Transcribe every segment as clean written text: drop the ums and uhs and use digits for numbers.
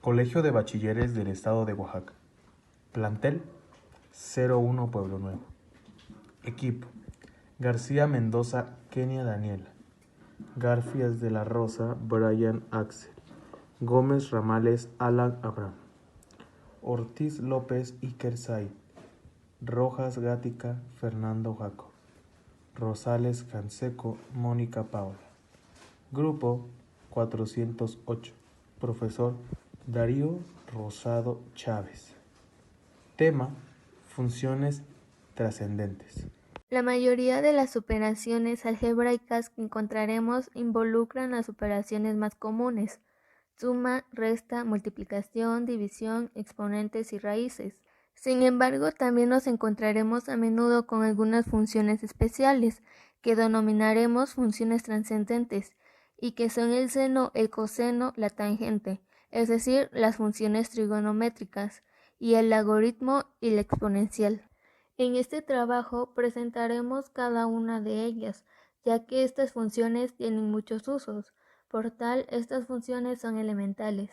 Colegio de Bachilleres del Estado de Oaxaca. Plantel 01 Pueblo Nuevo. Equipo: García Mendoza, Kenia Daniela. Garfias de la Rosa, Brian Axel. Gómez Ramales, Alan Abraham. Ortiz López, Iker Said. Rojas Gática, Fernando Jaco. Rosales Canseco, Mónica Paola. Grupo 408. Profesor Darío Rosado Chávez. Tema: funciones trascendentes. La mayoría de las operaciones algebraicas que encontraremos involucran las operaciones más comunes: suma, resta, multiplicación, división, exponentes y raíces. Sin embargo, también nos encontraremos a menudo con algunas funciones especiales, que denominaremos funciones trascendentes, y que son el seno, el coseno, la tangente, es decir, las funciones trigonométricas, y el logaritmo y la exponencial. En este trabajo presentaremos cada una de ellas, ya que estas funciones tienen muchos usos. Por tal, estas funciones son elementales.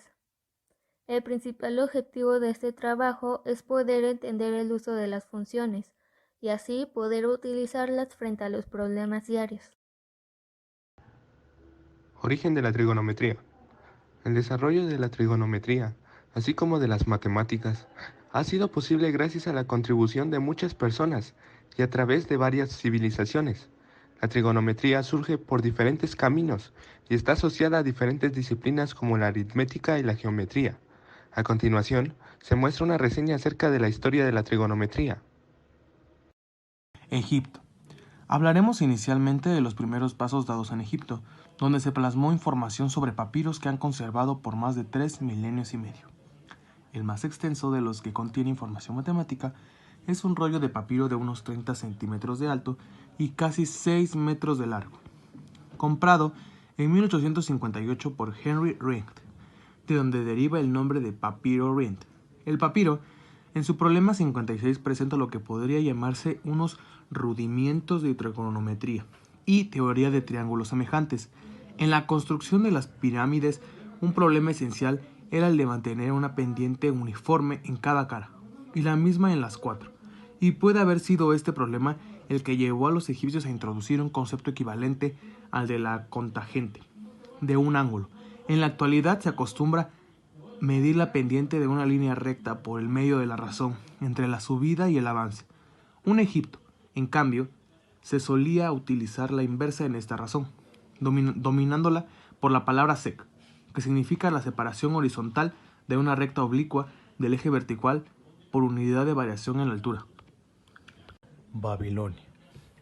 El principal objetivo de este trabajo es poder entender el uso de las funciones y así poder utilizarlas frente a los problemas diarios. Origen de la trigonometría. El desarrollo de la trigonometría, así como de las matemáticas, ha sido posible gracias a la contribución de muchas personas y a través de varias civilizaciones. La trigonometría surge por diferentes caminos y está asociada a diferentes disciplinas como la aritmética y la geometría. A continuación, se muestra una reseña acerca de la historia de la trigonometría. Egipto. Hablaremos inicialmente de los primeros pasos dados en Egipto, donde se plasmó información sobre papiros que han conservado por más de 3 milenios y medio. El más extenso de los que contiene información matemática es un rollo de papiro de unos 30 centímetros de alto y casi 6 metros de largo, comprado en 1858 por Henry Rind, de donde deriva el nombre de papiro Rind. El papiro, en su problema 56, presenta lo que podría llamarse unos rudimentos de trigonometría y teoría de triángulos semejantes. En la construcción de las pirámides, un problema esencial era el de mantener una pendiente uniforme en cada cara, y la misma en las cuatro, y puede haber sido este problema el que llevó a los egipcios a introducir un concepto equivalente al de la contangente de un ángulo. En la actualidad se acostumbra medir la pendiente de una línea recta por el medio de la razón entre la subida y el avance. En Egipto, en cambio, se solía utilizar la inversa en esta razón, dominándola por la palabra sec, que significa la separación horizontal de una recta oblicua del eje vertical por unidad de variación en la altura. Babilonia.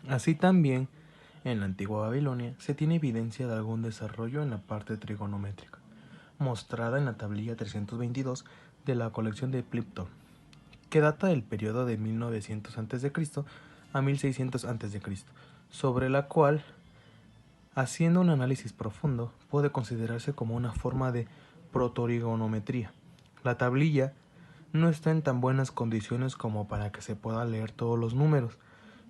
Así también, en la antigua Babilonia se tiene evidencia de algún desarrollo en la parte trigonométrica, mostrada en la tablilla 322 de la colección de Plimpton, que data del periodo de 1900 a.C. a 1600 a.C., sobre la cual, haciendo un análisis profundo, puede considerarse como una forma de protorigonometría. La tablilla no está en tan buenas condiciones como para que se pueda leer todos los números,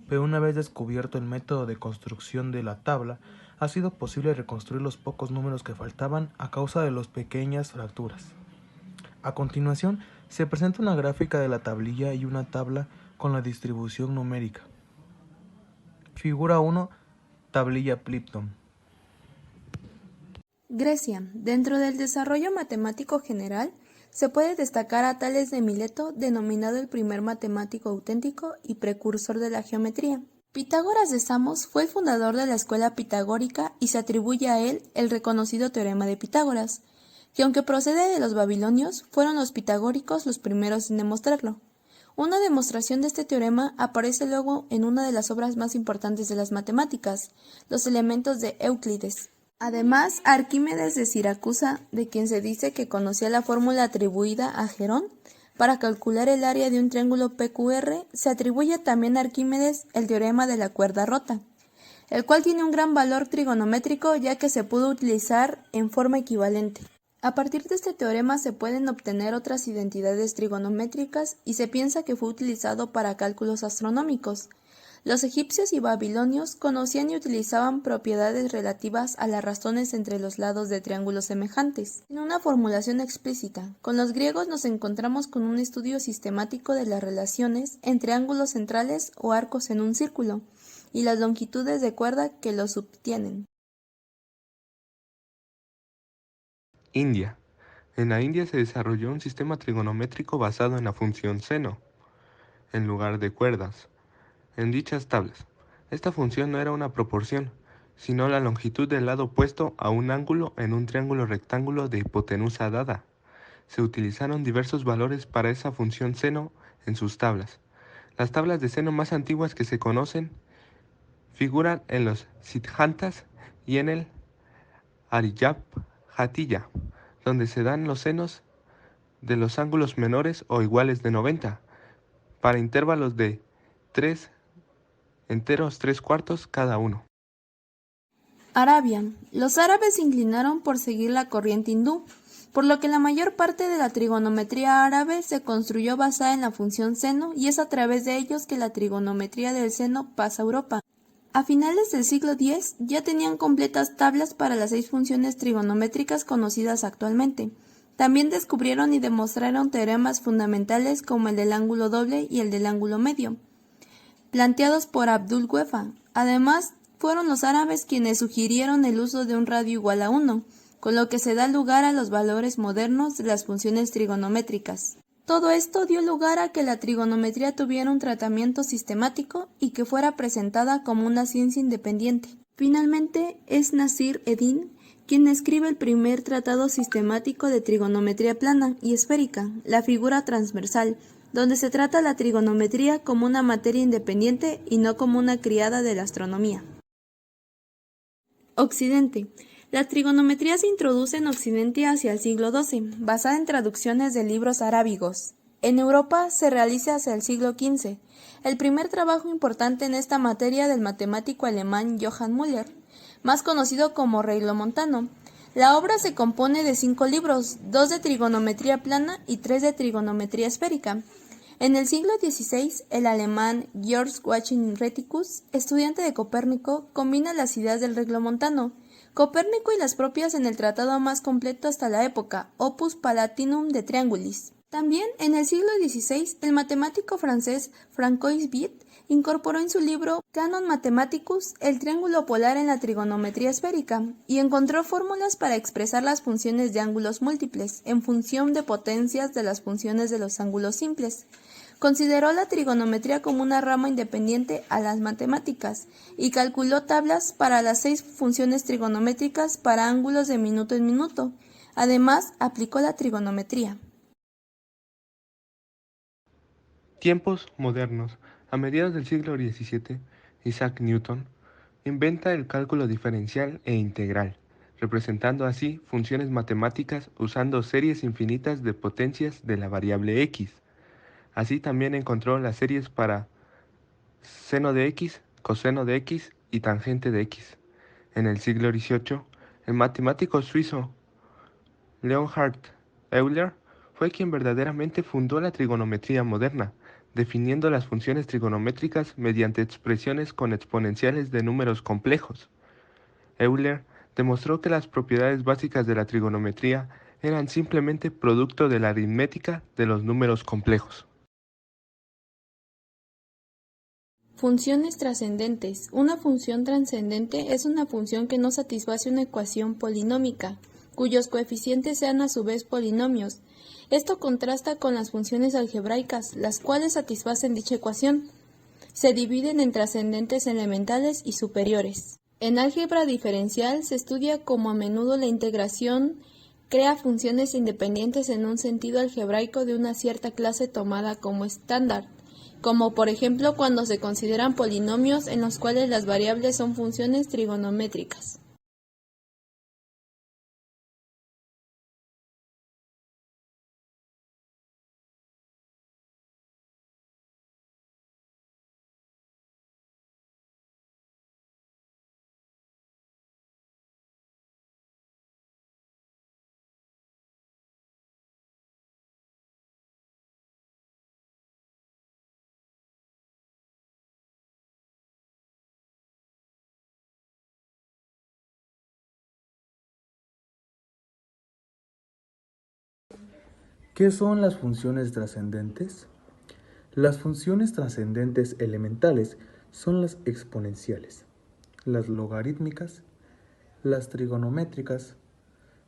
pero una vez descubierto el método de construcción de la tabla, ha sido posible reconstruir los pocos números que faltaban a causa de las pequeñas fracturas. A continuación, se presenta una gráfica de la tablilla y una tabla con la distribución numérica. Figura 1, tablilla Plimpton. Grecia. Dentro del desarrollo matemático general, se puede destacar a Tales de Mileto, denominado el primer matemático auténtico y precursor de la geometría. Pitágoras de Samos fue el fundador de la escuela pitagórica y se atribuye a él el reconocido teorema de Pitágoras, que aunque procede de los babilonios, fueron los pitagóricos los primeros en demostrarlo. Una demostración de este teorema aparece luego en una de las obras más importantes de las matemáticas, los elementos de Euclides. Además, Arquímedes de Siracusa, de quien se dice que conocía la fórmula atribuida a Gerón para calcular el área de un triángulo PQR, se atribuye también a Arquímedes el teorema de la cuerda rota, el cual tiene un gran valor trigonométrico ya que se pudo utilizar en forma equivalente. A partir de este teorema se pueden obtener otras identidades trigonométricas y se piensa que fue utilizado para cálculos astronómicos. Los egipcios y babilonios conocían y utilizaban propiedades relativas a las razones entre los lados de triángulos semejantes, en una formulación explícita. Con los griegos nos encontramos con un estudio sistemático de las relaciones entre ángulos centrales o arcos en un círculo, y las longitudes de cuerda que los subtienen. India. En la India se desarrolló un sistema trigonométrico basado en la función seno, en lugar de cuerdas, en dichas tablas. Esta función no era una proporción, sino la longitud del lado opuesto a un ángulo en un triángulo rectángulo de hipotenusa dada. Se utilizaron diversos valores para esa función seno en sus tablas. Las tablas de seno más antiguas que se conocen figuran en los Siddhantas y en el Aryabhatiya, donde se dan los senos de los ángulos menores o iguales de 90, para intervalos de 3 enteros 3/4 cada uno. Arabia. Los árabes se inclinaron por seguir la corriente hindú, por lo que la mayor parte de la trigonometría árabe se construyó basada en la función seno, y es a través de ellos que la trigonometría del seno pasa a Europa. A finales del siglo X ya tenían completas tablas para las 6 funciones trigonométricas conocidas actualmente. También descubrieron y demostraron teoremas fundamentales como el del ángulo doble y el del ángulo medio, planteados por Abdul Wahab. Además, fueron los árabes quienes sugirieron el uso de un radio igual a 1, con lo que se da lugar a los valores modernos de las funciones trigonométricas. Todo esto dio lugar a que la trigonometría tuviera un tratamiento sistemático y que fuera presentada como una ciencia independiente. Finalmente, es Nasir Eddin quien escribe el primer tratado sistemático de trigonometría plana y esférica, la figura transversal, donde se trata la trigonometría como una materia independiente y no como una criada de la astronomía. Occidente. La trigonometría se introduce en Occidente hacia el siglo XII, basada en traducciones de libros arábigos. En Europa se realiza hacia el siglo XV. El primer trabajo importante en esta materia del matemático alemán Johann Müller, más conocido como Reglomontano. La obra se compone de 5 libros, 2 de trigonometría plana y 3 de trigonometría esférica. En el siglo XVI, el alemán Georg Joachim Rheticus, estudiante de Copérnico, combina las ideas del reglomontano, Copérnico y las propias en el tratado más completo hasta la época, Opus Palatinum de Triangulis. También en el siglo XVI, el matemático francés Francois Viet incorporó en su libro Canon Mathematicus el triángulo polar en la trigonometría esférica y encontró fórmulas para expresar las funciones de ángulos múltiples en función de potencias de las funciones de los ángulos simples. Consideró la trigonometría como una rama independiente a las matemáticas y calculó tablas para las 6 funciones trigonométricas para ángulos de minuto en minuto. Además, aplicó la trigonometría. Tiempos modernos. A mediados del siglo XVII, Isaac Newton inventa el cálculo diferencial e integral, representando así funciones matemáticas usando series infinitas de potencias de la variable x. Así también encontró las series para seno de x, coseno de x y tangente de x. En el siglo XVIII, el matemático suizo Leonhard Euler fue quien verdaderamente fundó la trigonometría moderna, definiendo las funciones trigonométricas mediante expresiones con exponenciales de números complejos. Euler demostró que las propiedades básicas de la trigonometría eran simplemente producto de la aritmética de los números complejos. Funciones trascendentes. Una función trascendente es una función que no satisface una ecuación polinómica, cuyos coeficientes sean a su vez polinomios. Esto contrasta con las funciones algebraicas, las cuales satisfacen dicha ecuación. Se dividen en trascendentes elementales y superiores. En álgebra diferencial se estudia cómo a menudo la integración crea funciones independientes en un sentido algebraico de una cierta clase tomada como estándar, como por ejemplo cuando se consideran polinomios en los cuales las variables son funciones trigonométricas. ¿Qué son las funciones trascendentes? Las funciones trascendentes elementales son las exponenciales, las logarítmicas, las trigonométricas,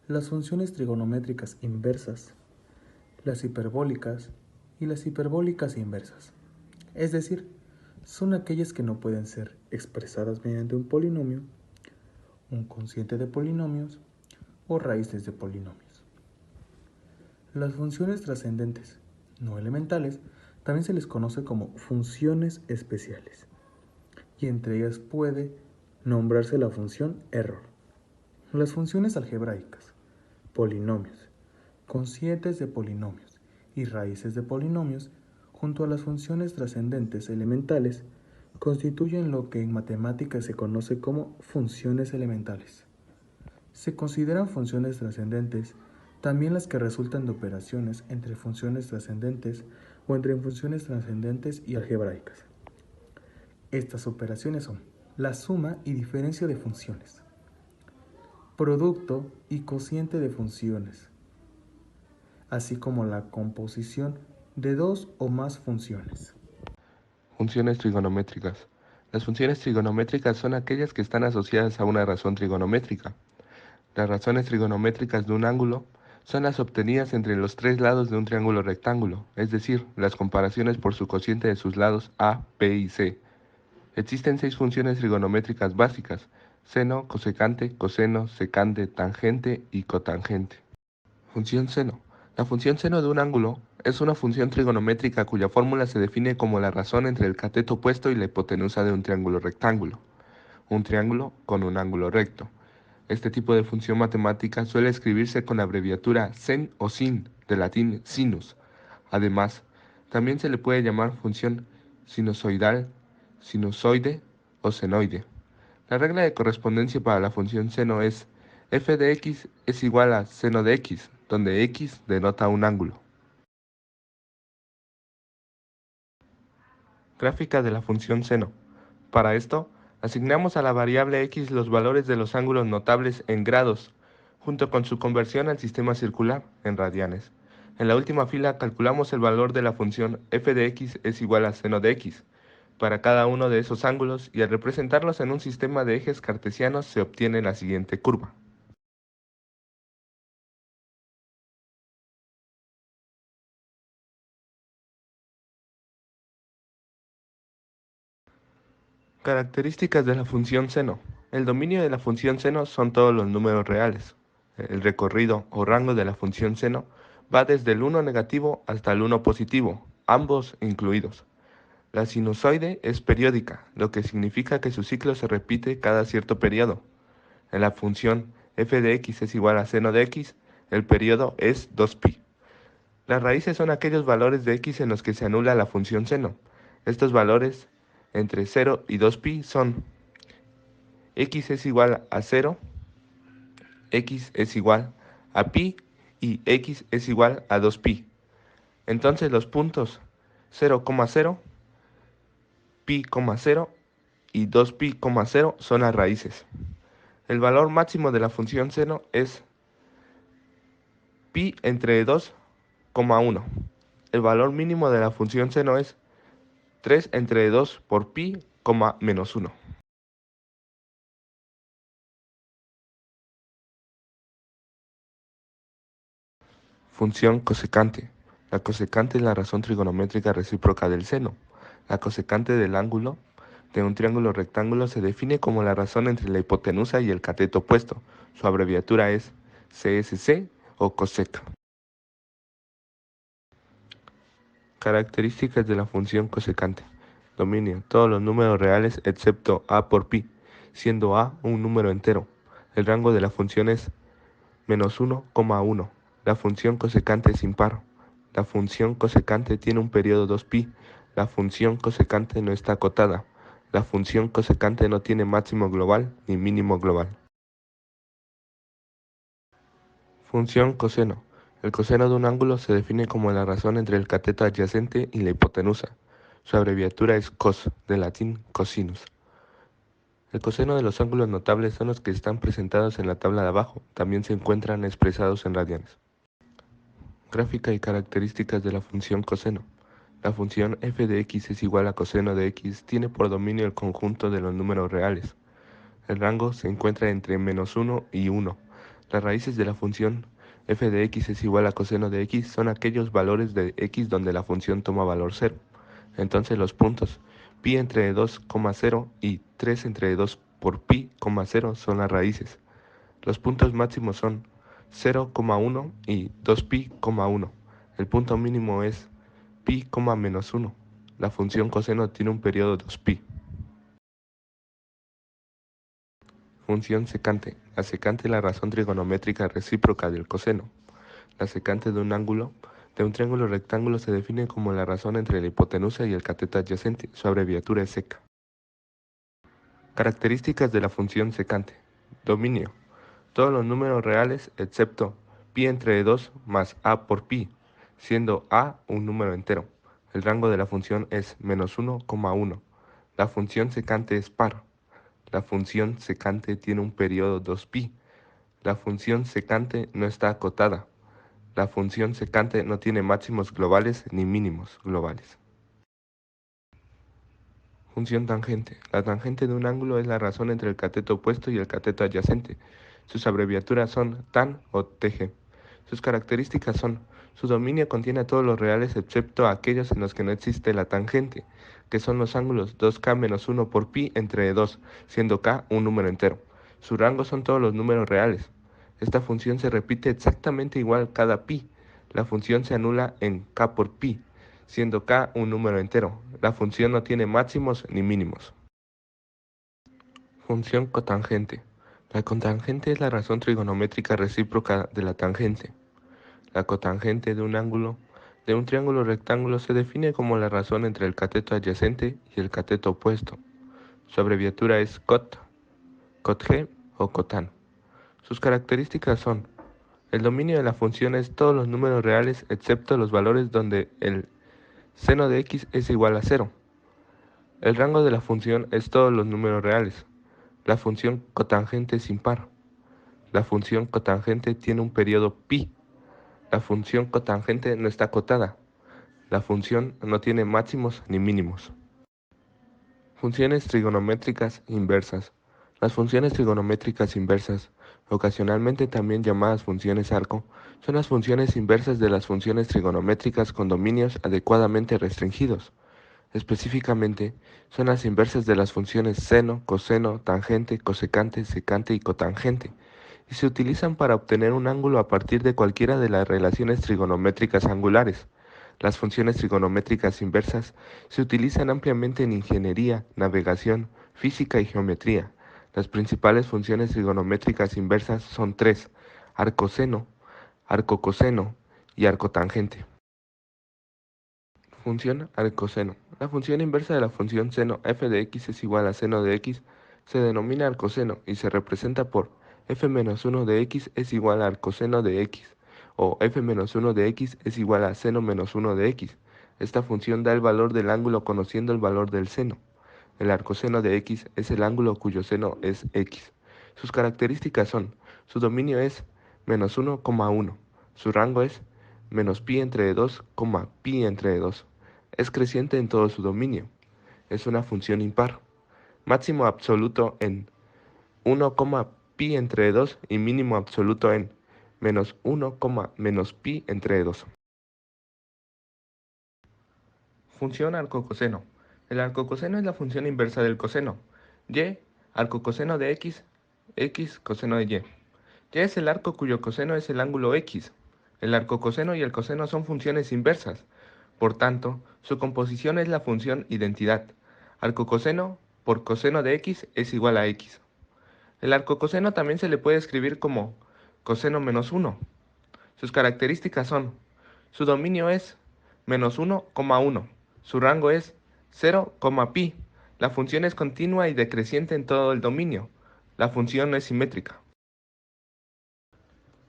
las funciones trigonométricas inversas, las hiperbólicas y las hiperbólicas inversas. Es decir, son aquellas que no pueden ser expresadas mediante un polinomio, un cociente de polinomios o raíces de polinomios. Las funciones trascendentes no elementales también se les conoce como funciones especiales, y entre ellas puede nombrarse la función error. Las funciones algebraicas, polinomios, cocientes de polinomios y raíces de polinomios, junto a las funciones trascendentes elementales, constituyen lo que en matemáticas se conoce como funciones elementales. Se consideran funciones trascendentes también las que resultan de operaciones entre funciones trascendentes o entre funciones trascendentes y algebraicas. Estas operaciones son la suma y diferencia de funciones, producto y cociente de funciones, así como la composición de dos o más funciones. Funciones trigonométricas. Las funciones trigonométricas son aquellas que están asociadas a una razón trigonométrica. Las razones trigonométricas de un ángulo son las obtenidas entre los tres lados de un triángulo rectángulo, es decir, las comparaciones por su cociente de sus lados A, B y C. Existen 6 funciones trigonométricas básicas: seno, cosecante, coseno, secante, tangente y cotangente. Función seno. La función seno de un ángulo es una función trigonométrica cuya fórmula se define como la razón entre el cateto opuesto y la hipotenusa de un triángulo rectángulo. Un triángulo con un ángulo recto. Este tipo de función matemática suele escribirse con la abreviatura sen o sin, de latín sinus. Además, también se le puede llamar función sinusoidal, sinusoide o senoide. La regla de correspondencia para la función seno es f de x es igual a seno de x, donde x denota un ángulo. Gráfica de la función seno. Para esto, asignamos a la variable x los valores de los ángulos notables en grados, junto con su conversión al sistema circular en radianes. En la última fila calculamos el valor de la función f de x es igual a seno de x para cada uno de esos ángulos, y al representarlos en un sistema de ejes cartesianos se obtiene la siguiente curva. Características de la función seno. El dominio de la función seno son todos los números reales. El recorrido o rango de la función seno va desde el 1 negativo hasta el 1 positivo, ambos incluidos. La sinusoide es periódica, lo que significa que su ciclo se repite cada cierto periodo. En la función f de x es igual a seno de x, el periodo es 2pi. Las raíces son aquellos valores de x en los que se anula la función seno. Estos valores entre 0 y 2pi son x es igual a 0, x es igual a pi y x es igual a 2pi. Entonces los puntos 0,0, pi, 0 y 2pi, 0 son las raíces. El valor máximo de la función seno es pi entre 2,1. El valor mínimo de la función seno es 3 entre 2 por pi, menos 1. Función cosecante. La cosecante es la razón trigonométrica recíproca del seno. La cosecante del ángulo de un triángulo rectángulo se define como la razón entre la hipotenusa y el cateto opuesto. Su abreviatura es CSC o cosec. Características de la función cosecante. Dominio todos los números reales excepto a por pi, siendo a un número entero. El rango de la función es menos 1,1. La función cosecante es impar. La función cosecante tiene un periodo 2pi. La función cosecante no está acotada. La función cosecante no tiene máximo global ni mínimo global. Función coseno. El coseno de un ángulo se define como la razón entre el cateto adyacente y la hipotenusa. Su abreviatura es cos, de latín cosinus. El coseno de los ángulos notables son los que están presentados en la tabla de abajo. También se encuentran expresados en radianes. Gráfica y características de la función coseno. La función f de x es igual a coseno de x tiene por dominio el conjunto de los números reales. El rango se encuentra entre -1 y 1. Las raíces de la función f de x es igual a coseno de x son aquellos valores de x donde la función toma valor 0. Entonces los puntos pi entre 2,0 y 3 entre 2 por pi, 0 son las raíces. Los puntos máximos son 0,1 y 2pi,1. El punto mínimo es pi, -1. La función coseno tiene un periodo 2pi. Función secante. La secante es la razón trigonométrica recíproca del coseno. La secante de un ángulo de un triángulo rectángulo se define como la razón entre la hipotenusa y el cateto adyacente. Su abreviatura es seca. Características de la función secante. Dominio. Todos los números reales excepto pi entre 2 más a por pi, siendo a un número entero. El rango de la función es -1,1. La función secante es par. La función secante tiene un periodo 2pi. La función secante no está acotada. La función secante no tiene máximos globales ni mínimos globales. Función tangente. La tangente de un ángulo es la razón entre el cateto opuesto y el cateto adyacente. Sus abreviaturas son tan o tg. Sus características son: su dominio contiene a todos los reales excepto a aquellos en los que no existe la tangente, que son los ángulos 2k-1 por pi entre 2, siendo k un número entero. Su rango son todos los números reales. Esta función se repite exactamente igual cada pi. La función se anula en k por pi, siendo k un número entero. La función no tiene máximos ni mínimos. Función cotangente. La cotangente es la razón trigonométrica recíproca de la tangente. La cotangente de un ángulo de un triángulo rectángulo se define como la razón entre el cateto adyacente y el cateto opuesto. Su abreviatura es cot, cotg o cotan. Sus características son: el dominio de la función es todos los números reales excepto los valores donde el seno de x es igual a 0. El rango de la función es todos los números reales. La función cotangente es impar. La función cotangente tiene un periodo pi. La función cotangente no está acotada. La función no tiene máximos ni mínimos. Funciones trigonométricas inversas. Las funciones trigonométricas inversas, ocasionalmente también llamadas funciones arco, son las funciones inversas de las funciones trigonométricas con dominios adecuadamente restringidos. Específicamente, son las inversas de las funciones seno, coseno, tangente, cosecante, secante y cotangente, y se utilizan para obtener un ángulo a partir de cualquiera de las relaciones trigonométricas angulares. Las funciones trigonométricas inversas se utilizan ampliamente en ingeniería, navegación, física y geometría. Las principales funciones trigonométricas inversas son tres: arcoseno, arcocoseno y arcotangente. Función arcoseno. La función inversa de la función seno f de x es igual a seno de x se denomina arcoseno y se representa por f-1 de x es igual a arcoseno de x, o f-1 de x es igual a seno-1 de x. Esta función da el valor del ángulo conociendo el valor del seno. El arcoseno de x es el ángulo cuyo seno es x. Sus características son: su dominio es -1,1. Su rango es -pi entre 2, pi entre 2. Es creciente en todo su dominio. Es una función impar. Máximo absoluto en 1, pi entre 2 y mínimo absoluto en -1, pi entre 2. Función arcocoseno. El arcocoseno es la función inversa del coseno. Y, arcocoseno de x, x coseno de y. Y es el arco cuyo coseno es el ángulo x. El arcocoseno y el coseno son funciones inversas. Por tanto, su composición es la función identidad. Arcocoseno por coseno de x es igual a x. El arcocoseno también se le puede escribir como coseno menos 1. Sus características son: su dominio es -1,1. Su rango es 0, pi. La función es continua y decreciente en todo el dominio. La función no es simétrica.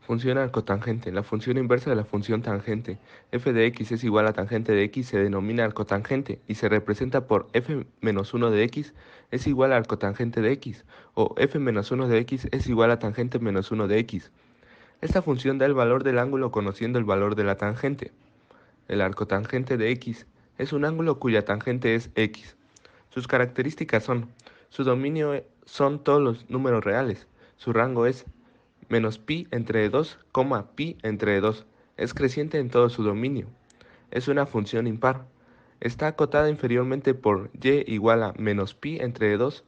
Función arcotangente. La función inversa de la función tangente. F de x es igual a tangente de x se denomina arcotangente y se representa por f-1 de x es igual a arcotangente de x, o f-1 de x es igual a tangente menos 1 de x. Esta función da el valor del ángulo conociendo el valor de la tangente. El arcotangente de x es un ángulo cuya tangente es x. Sus características son: su dominio son todos los números reales, su rango es menos pi entre 2, pi entre 2, es creciente en todo su dominio, es una función impar, está acotada inferiormente por y igual a menos pi entre 2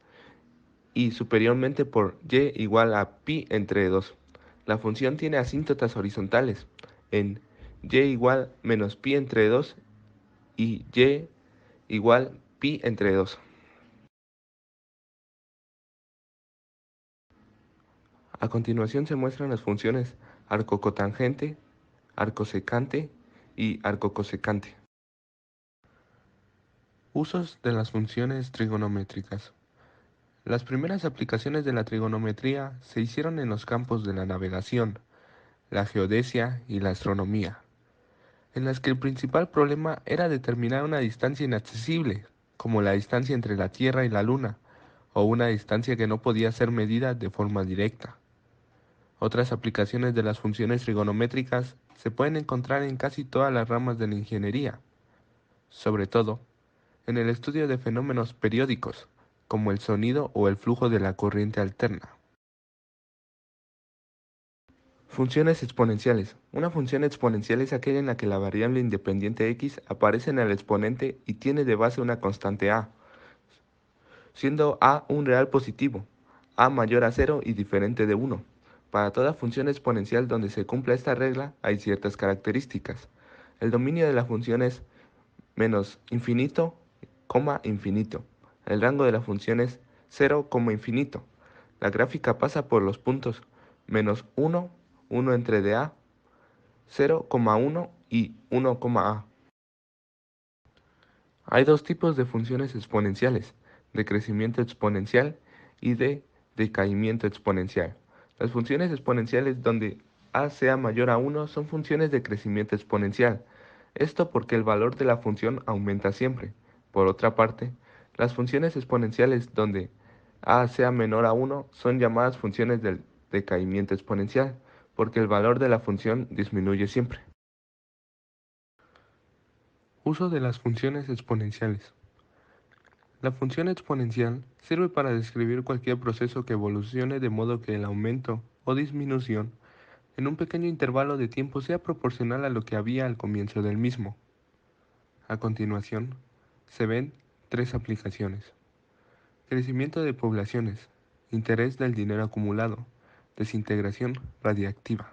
y superiormente por y igual a pi entre 2. La función tiene asíntotas horizontales en y igual menos pi entre 2 y y igual pi entre 2. A continuación se muestran las funciones arcocotangente, arcosecante y arcocosecante. Usos de las funciones trigonométricas. Las primeras aplicaciones de la trigonometría se hicieron en los campos de la navegación, la geodesia y la astronomía, en las que el principal problema era determinar una distancia inaccesible, como la distancia entre la Tierra y la Luna, o una distancia que no podía ser medida de forma directa. Otras aplicaciones de las funciones trigonométricas se pueden encontrar en casi todas las ramas de la ingeniería, sobre todo en el estudio de fenómenos periódicos, como el sonido o el flujo de la corriente alterna. Funciones exponenciales. Una función exponencial es aquella en la que la variable independiente x aparece en el exponente y tiene de base una constante a, siendo a un real positivo, a mayor a 0 y diferente de 1. Para toda función exponencial donde se cumpla esta regla hay ciertas características. El dominio de la función es menos infinito, infinito. El rango de la función es 0, infinito. La gráfica pasa por los puntos menos 1, 1 entre dA, 0,1 y 1,a. Hay dos tipos de funciones exponenciales, de crecimiento exponencial y de decaimiento exponencial. Las funciones exponenciales donde a sea mayor a 1 son funciones de crecimiento exponencial. Esto porque el valor de la función aumenta siempre. Por otra parte, las funciones exponenciales donde a sea menor a 1 son llamadas funciones del decaimiento exponencial, porque el valor de la función disminuye siempre. Uso de las funciones exponenciales. La función exponencial sirve para describir cualquier proceso que evolucione de modo que el aumento o disminución en un pequeño intervalo de tiempo sea proporcional a lo que había al comienzo del mismo. A continuación, se ven tres aplicaciones: crecimiento de poblaciones, interés del dinero acumulado, desintegración radiactiva.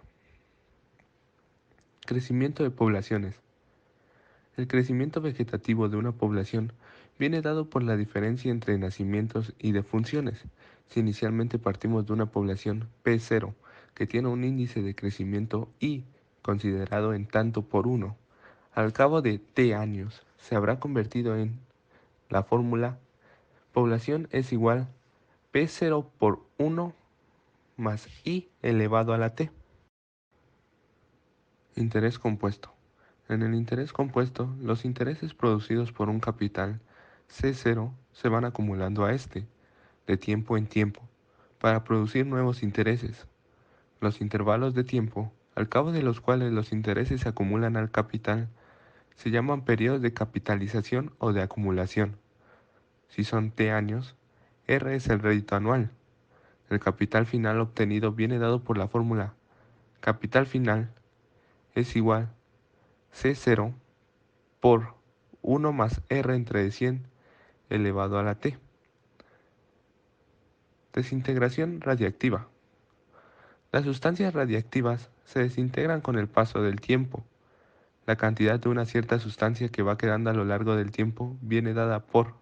Crecimiento de poblaciones. El crecimiento vegetativo de una población viene dado por la diferencia entre nacimientos y defunciones. Si inicialmente partimos de una población P0 que tiene un índice de crecimiento I considerado en tanto por 1, al cabo de T años se habrá convertido en la fórmula población es igual P0 por 1 más I elevado a la T. Interés compuesto. En el interés compuesto, los intereses producidos por un capital C0 se van acumulando a este, de tiempo en tiempo, para producir nuevos intereses. Los intervalos de tiempo, al cabo de los cuales los intereses se acumulan al capital, se llaman periodos de capitalización o de acumulación. Si son T años, R es el rédito anual. El capital final obtenido viene dado por la fórmula capital final es igual C0 por 1 más R entre 100 elevado a la T. Desintegración radiactiva. Las sustancias radiactivas se desintegran con el paso del tiempo. La cantidad de una cierta sustancia que va quedando a lo largo del tiempo viene dada por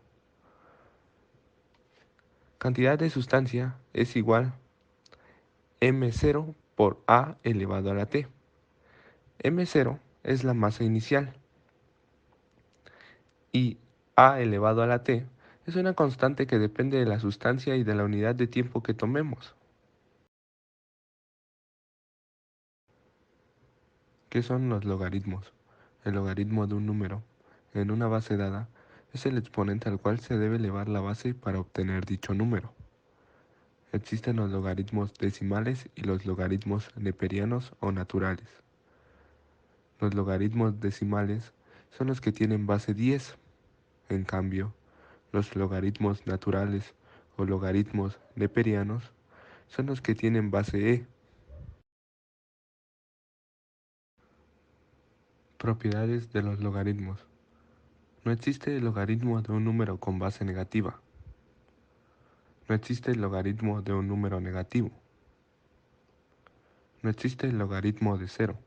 cantidad de sustancia es igual M0 por A elevado a la T. M0 es la masa inicial y A elevado a la T es una constante que depende de la sustancia y de la unidad de tiempo que tomemos. ¿Qué son los logaritmos? El logaritmo de un número en una base dada es el exponente al cual se debe elevar la base para obtener dicho número. Existen los logaritmos decimales y los logaritmos neperianos o naturales. Los logaritmos decimales son los que tienen base 10. En cambio, los logaritmos naturales o logaritmos neperianos son los que tienen base e. Propiedades de los logaritmos. No existe el logaritmo de un número con base negativa. No existe el logaritmo de un número negativo. No existe el logaritmo de 0.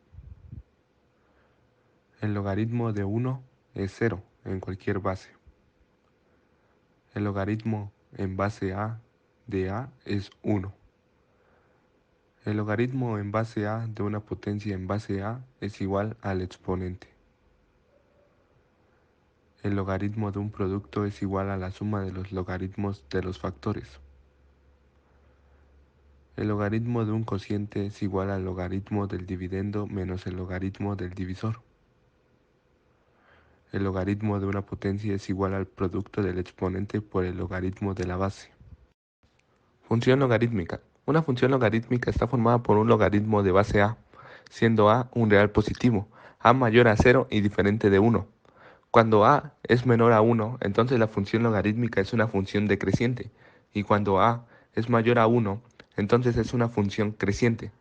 El logaritmo de 1 es 0 en cualquier base. El logaritmo en base a de a es 1. El logaritmo en base a de una potencia en base a es igual al exponente. El logaritmo de un producto es igual a la suma de los logaritmos de los factores. El logaritmo de un cociente es igual al logaritmo del dividendo menos el logaritmo del divisor. El logaritmo de una potencia es igual al producto del exponente por el logaritmo de la base. Función logarítmica. Una función logarítmica está formada por un logaritmo de base a, siendo a un real positivo, a mayor a 0 y diferente de 1. Cuando a es menor a 1, entonces la función logarítmica es una función decreciente, y cuando a es mayor a 1, entonces es una función creciente.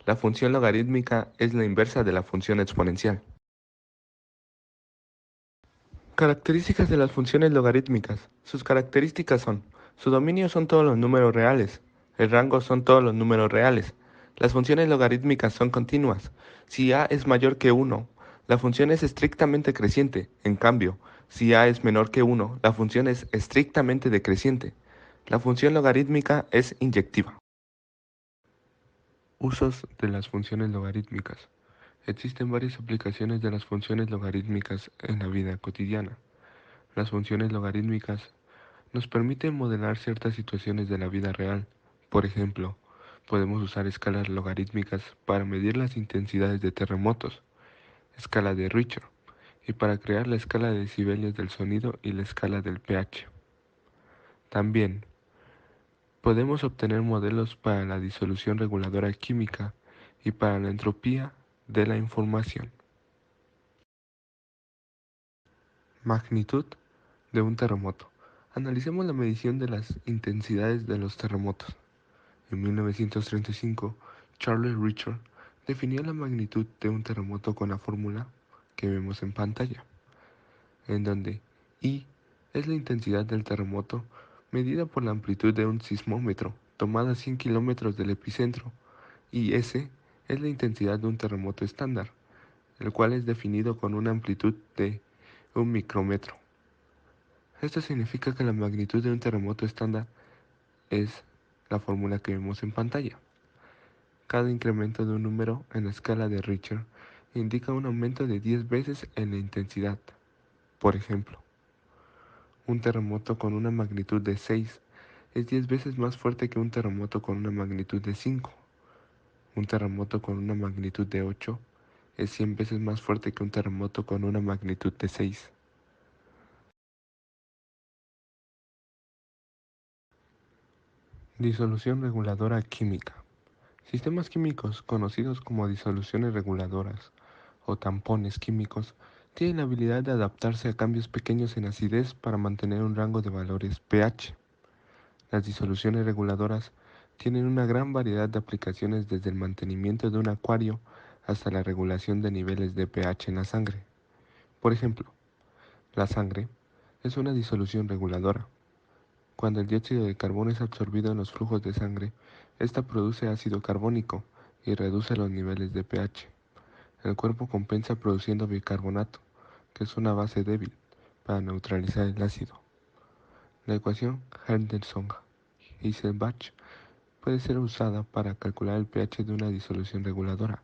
La función logarítmica es la inversa de la función exponencial. Características de las funciones logarítmicas. Sus características son: su dominio son todos los números reales, el rango son todos los números reales. Las funciones logarítmicas son continuas. Si a es mayor que 1, la función es estrictamente creciente. En cambio, si a es menor que 1, la función es estrictamente decreciente. La función logarítmica es inyectiva. Usos de las funciones logarítmicas. Existen varias aplicaciones de las funciones logarítmicas en la vida cotidiana. Las funciones logarítmicas nos permiten modelar ciertas situaciones de la vida real. Por ejemplo, podemos usar escalas logarítmicas para medir las intensidades de terremotos, escala de Richter, y para crear la escala de decibelios del sonido y la escala del pH. También podemos obtener modelos para la disolución reguladora química y para la entropía de la información. Magnitud de un terremoto. Analicemos la medición de las intensidades de los terremotos. En 1935, Charles Richter definió la magnitud de un terremoto con la fórmula que vemos en pantalla, en donde I es la intensidad del terremoto medida por la amplitud de un sismómetro tomada a 100 kilómetros del epicentro, y S es la intensidad de un terremoto estándar, el cual es definido con una amplitud de 1 micrómetro. Esto significa que la magnitud de un terremoto estándar es la fórmula que vemos en pantalla. Cada incremento de un número en la escala de Richter indica un aumento de 10 veces en la intensidad. Por ejemplo, un terremoto con una magnitud de 6 es 10 veces más fuerte que un terremoto con una magnitud de 5. Un terremoto con una magnitud de 8 es 100 veces más fuerte que un terremoto con una magnitud de 6. Disolución reguladora química. Sistemas químicos conocidos como disoluciones reguladoras o tampones químicos tienen la habilidad de adaptarse a cambios pequeños en acidez para mantener un rango de valores pH. Las disoluciones reguladoras tienen una gran variedad de aplicaciones, desde el mantenimiento de un acuario hasta la regulación de niveles de pH en la sangre. Por ejemplo, la sangre es una disolución reguladora. Cuando el dióxido de carbono es absorbido en los flujos de sangre, esta produce ácido carbónico y reduce los niveles de pH. El cuerpo compensa produciendo bicarbonato, que es una base débil, para neutralizar el ácido. La ecuación Henderson-Hasselbalch puede ser usada para calcular el pH de una disolución reguladora.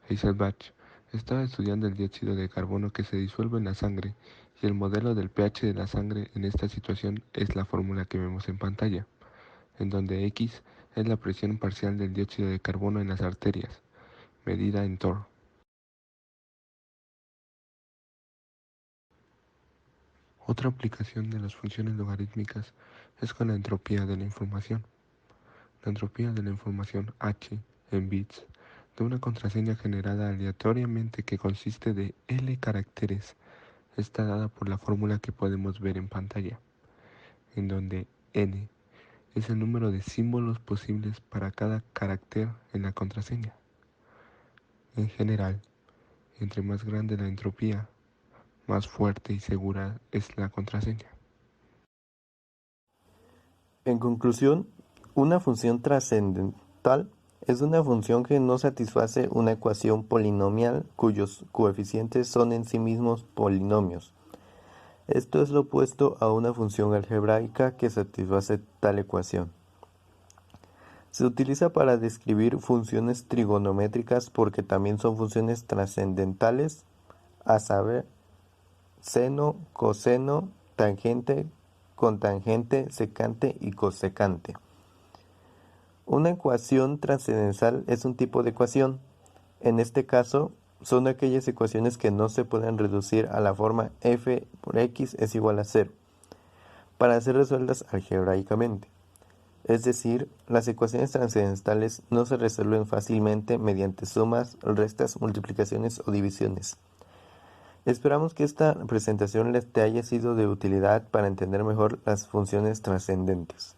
Hasselbalch estaba estudiando el dióxido de carbono que se disuelve en la sangre, y el modelo del pH de la sangre en esta situación es la fórmula que vemos en pantalla, en donde X es la presión parcial del dióxido de carbono en las arterias, medida en torr. Otra aplicación de las funciones logarítmicas es con la entropía de la información. La entropía de la información H en bits de una contraseña generada aleatoriamente que consiste de L caracteres está dada por la fórmula que podemos ver en pantalla, en donde N es el número de símbolos posibles para cada carácter en la contraseña. En general, entre más grande la entropía, más fuerte y segura es la contraseña. En conclusión, una función trascendental es una función que no satisface una ecuación polinomial cuyos coeficientes son en sí mismos polinomios. Esto es lo opuesto a una función algebraica que satisface tal ecuación. Se utiliza para describir funciones trigonométricas porque también son funciones trascendentales, a saber, seno, coseno, tangente, cotangente, secante y cosecante. Una ecuación trascendental es un tipo de ecuación. En este caso, son aquellas ecuaciones que no se pueden reducir a la forma f por x es igual a 0, para ser resueltas algebraicamente. Es decir, las ecuaciones trascendentales no se resuelven fácilmente mediante sumas, restas, multiplicaciones o divisiones. Esperamos que esta presentación les te haya sido de utilidad para entender mejor las funciones trascendentes.